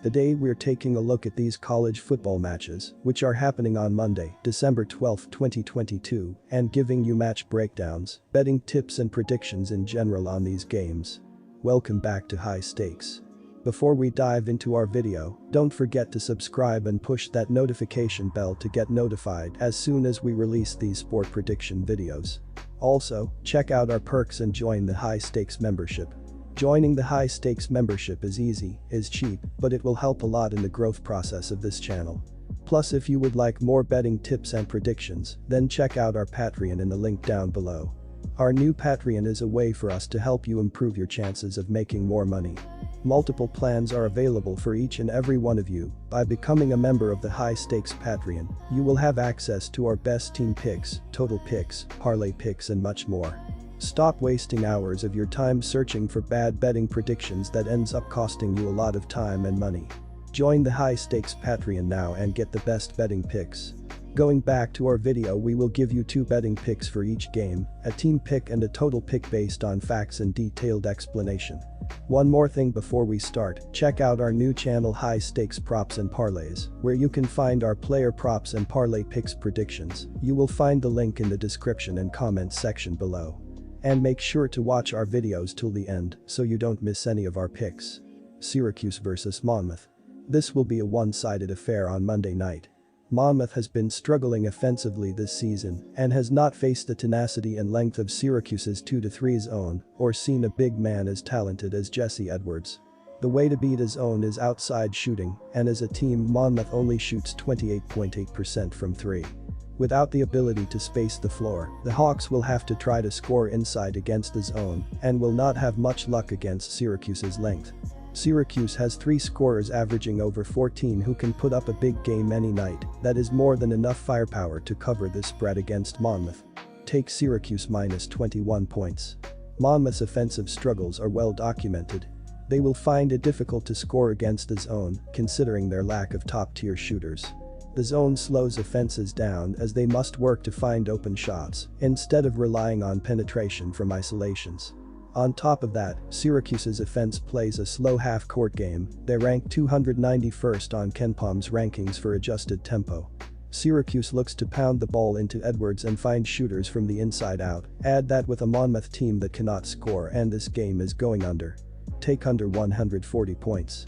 Today we're taking a look at these college football matches, which are happening on Monday, December 12, 2022, and giving you match breakdowns, betting tips and predictions in general on these games. Welcome back to High Stakes. Before we dive into our video, don't forget to subscribe and push that notification bell to get notified as soon as we release these sport prediction videos. Also, check out our perks and join the High Stakes membership. Joining the High Stakes membership is easy, is cheap, but it will help a lot in the growth process of this channel. Plus, if you would like more betting tips and predictions, then check out our Patreon in the link down below. Our new Patreon is a way for us to help you improve your chances of making more money. Multiple plans are available for each and every one of you. By becoming a member of the High Stakes Patreon, you will have access to our best team picks, total picks, parlay picks and much more. Stop wasting hours of your time searching for bad betting predictions that ends up costing you a lot of time and money. Join the High Stakes Patreon now and get the best betting picks. Going back to our video, we will give you 2 betting picks for each game, a team pick and a total pick based on facts and detailed explanation. One more thing before we start, check out our new channel High Stakes Props and Parlays, where you can find our player props and parlay picks predictions. You will find the link in the description and comments section below. And make sure to watch our videos till the end so you don't miss any of our picks. Syracuse vs Monmouth. This will be a one-sided affair on Monday night. Monmouth has been struggling offensively this season and has not faced the tenacity and length of Syracuse's 2-3 zone or seen a big man as talented as Jesse Edwards. The way to beat his zone is outside shooting, and as a team Monmouth only shoots 28.8% from 3. Without the ability to space the floor, the Hawks will have to try to score inside against the zone and will not have much luck against Syracuse's length. Syracuse has 3 scorers averaging over 14 who can put up a big game any night. That is more than enough firepower to cover this spread against Monmouth. Take Syracuse minus 21 points. Monmouth's offensive struggles are well documented. They will find it difficult to score against the zone, considering their lack of top-tier shooters. The zone slows offenses down as they must work to find open shots instead of relying on penetration from isolations. On top of that, Syracuse's offense plays a slow half-court game. They rank 291st on KenPom's rankings for adjusted tempo. Syracuse looks to pound the ball into Edwards and find shooters from the inside out. Add that with a Monmouth team that cannot score and this game is going under. Take under 140 points.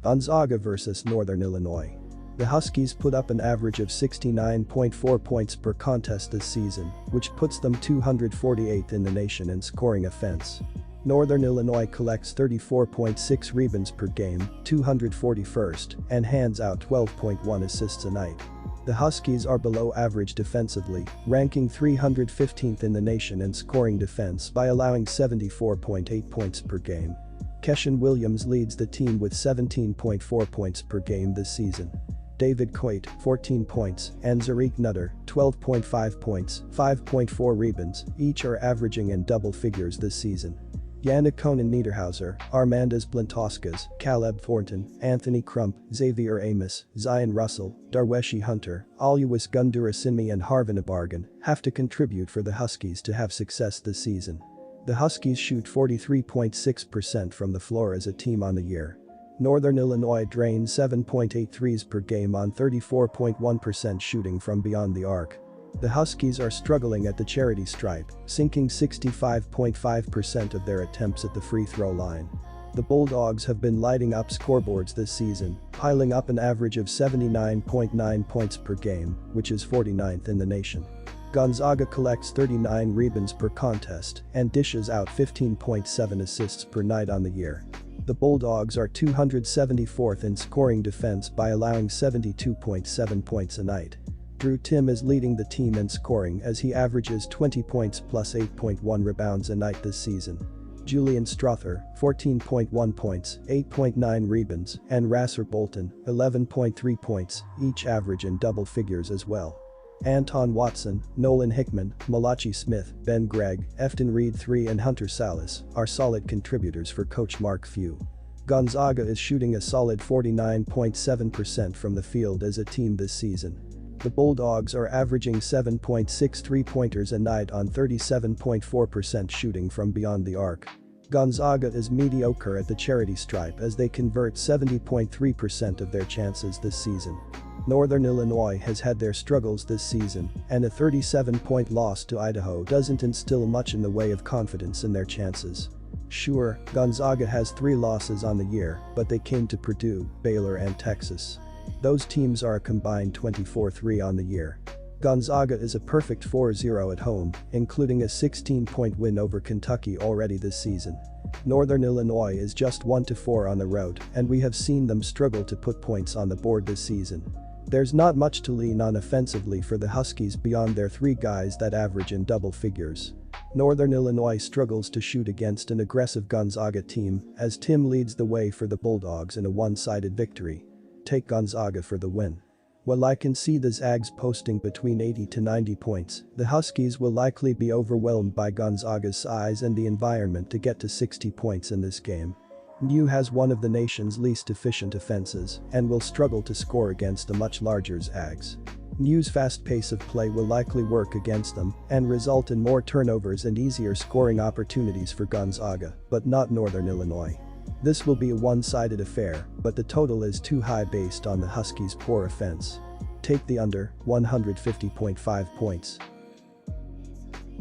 Gonzaga vs Northern Illinois. The Huskies put up an average of 69.4 points per contest this season, which puts them 248th in the nation in scoring offense. Northern Illinois collects 34.6 rebounds per game, 241st, and hands out 12.1 assists a night. The Huskies are below average defensively, ranking 315th in the nation in scoring defense by allowing 74.8 points per game. Keshawn Williams leads the team with 17.4 points per game this season. David Coit, 14 points, and Zarek Nutter, 12.5 points, 5.4 rebounds, each are averaging in double figures this season. Yannick Conan Niederhauser, Armandas Blintoskas, Caleb Thornton, Anthony Crump, Xavier Amos, Zion Russell, Darweshi Hunter, Aluis Gundurasinmi and Harvin Abargan have to contribute for the Huskies to have success this season. The Huskies shoot 43.6% from the floor as a team on the year. Northern Illinois drains 7.8 threes per game on 34.1% shooting from beyond the arc. The Huskies are struggling at the charity stripe, sinking 65.5% of their attempts at the free throw line. The Bulldogs have been lighting up scoreboards this season, piling up an average of 79.9 points per game, which is 49th in the nation. Gonzaga collects 39 rebounds per contest and dishes out 15.7 assists per night on the year. The Bulldogs are 274th in scoring defense by allowing 72.7 points a night. Drew Timm is leading the team in scoring as he averages 20 points plus 8.1 rebounds a night this season. Julian Strother, 14.1 points, 8.9 rebounds, and Rasser Bolton, 11.3 points, each average in double figures as well. Anton Watson, Nolan Hickman, Malachi Smith, Ben Gregg, Efton Reed III and Hunter Salas are solid contributors for coach Mark Few. Gonzaga is shooting a solid 49.7% from the field as a team this season. The Bulldogs are averaging 7.6 three-pointers a night on 37.4% shooting from beyond the arc. Gonzaga is mediocre at the charity stripe as they convert 70.3% of their chances this season. Northern Illinois has had their struggles this season, and a 37-point loss to Idaho doesn't instill much in the way of confidence in their chances. Sure, Gonzaga has 3 losses on the year, but they came to Purdue, Baylor and Texas. Those teams are a combined 24-3 on the year. Gonzaga is a perfect 4-0 at home, including a 16-point win over Kentucky already this season. Northern Illinois is just 1-4 on the road, and we have seen them struggle to put points on the board this season. There's not much to lean on offensively for the Huskies beyond their 3 guys that average in double figures. Northern Illinois struggles to shoot against an aggressive Gonzaga team as Tim leads the way for the Bulldogs in a one-sided victory. Take Gonzaga for the win. While I can see the Zags posting between 80 to 90 points, the Huskies will likely be overwhelmed by Gonzaga's size and the environment to get to 60 points in this game. NCAA has one of the nation's least efficient offenses and will struggle to score against the much larger Zags. NCAA's fast pace of play will likely work against them and result in more turnovers and easier scoring opportunities for Gonzaga, but not Northern Illinois. This will be a one-sided affair, but the total is too high based on the Huskies' poor offense. Take the under, 150.5 points.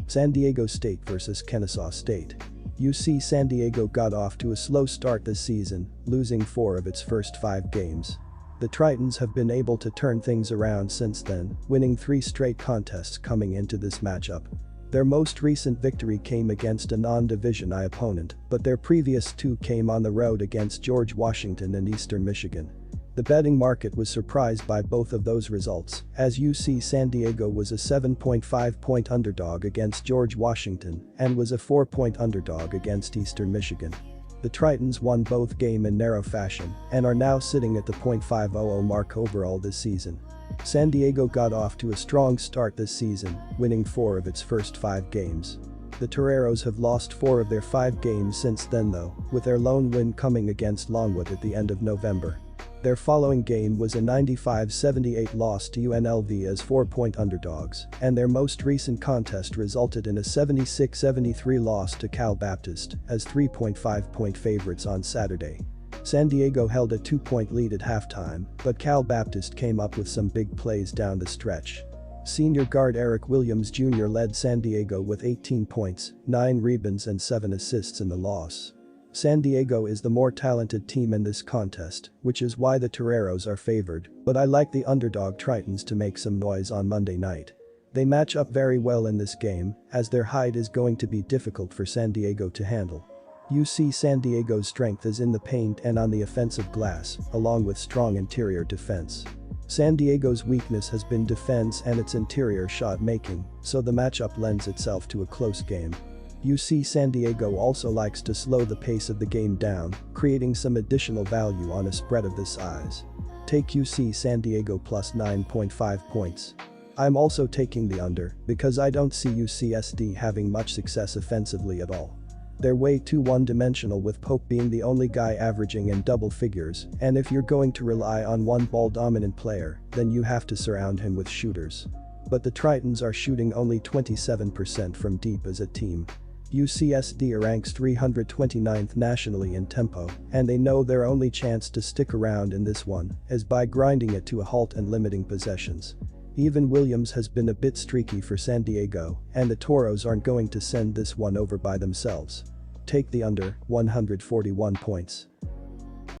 San Diego State vs Kennesaw State. UC San Diego got off to a slow start this season, losing 4 of its first 5 games. The Tritons have been able to turn things around since then, winning 3 straight contests coming into this matchup. Their most recent victory came against a non-Division I opponent, but their previous 2 came on the road against George Washington and Eastern Michigan. The betting market was surprised by both of those results, as UC San Diego was a 7.5-point underdog against George Washington and was a 4-point underdog against Eastern Michigan. The Tritons won both games in narrow fashion and are now sitting at the .500 mark overall this season. San Diego got off to a strong start this season, winning 4 of its first 5 games. The Toreros have lost 4 of their 5 games since then though, with their lone win coming against Longwood at the end of November. Their following game was a 95-78 loss to UNLV as 4-point underdogs, and their most recent contest resulted in a 76-73 loss to Cal Baptist as 3.5-point favorites on Saturday. San Diego held a 2-point lead at halftime, but Cal Baptist came up with some big plays down the stretch. Senior guard Eric Williams Jr. led San Diego with 18 points, 9 rebounds and 7 assists in the loss. San Diego is the more talented team in this contest, which is why the Toreros are favored, but I like the underdog Tritons to make some noise on Monday night. They match up very well in this game, as their height is going to be difficult for San Diego to handle. UC San Diego's strength is in the paint and on the offensive glass, along with strong interior defense. San Diego's weakness has been defense and its interior shot making, so the matchup lends itself to a close game. UC San Diego also likes to slow the pace of the game down, creating some additional value on a spread of this size. Take UC San Diego plus 9.5 points. I'm also taking the under because I don't see UCSD having much success offensively at all. They're way too one-dimensional with Pope being the only guy averaging in double figures, and if you're going to rely on one ball-dominant player, then you have to surround him with shooters. But the Tritons are shooting only 27% from deep as a team. UCSD ranks 329th nationally in tempo, and they know their only chance to stick around in this one is by grinding it to a halt and limiting possessions. Even Williams has been a bit streaky for San Diego, and the Toros aren't going to send this one over by themselves. Take the under, 141 points.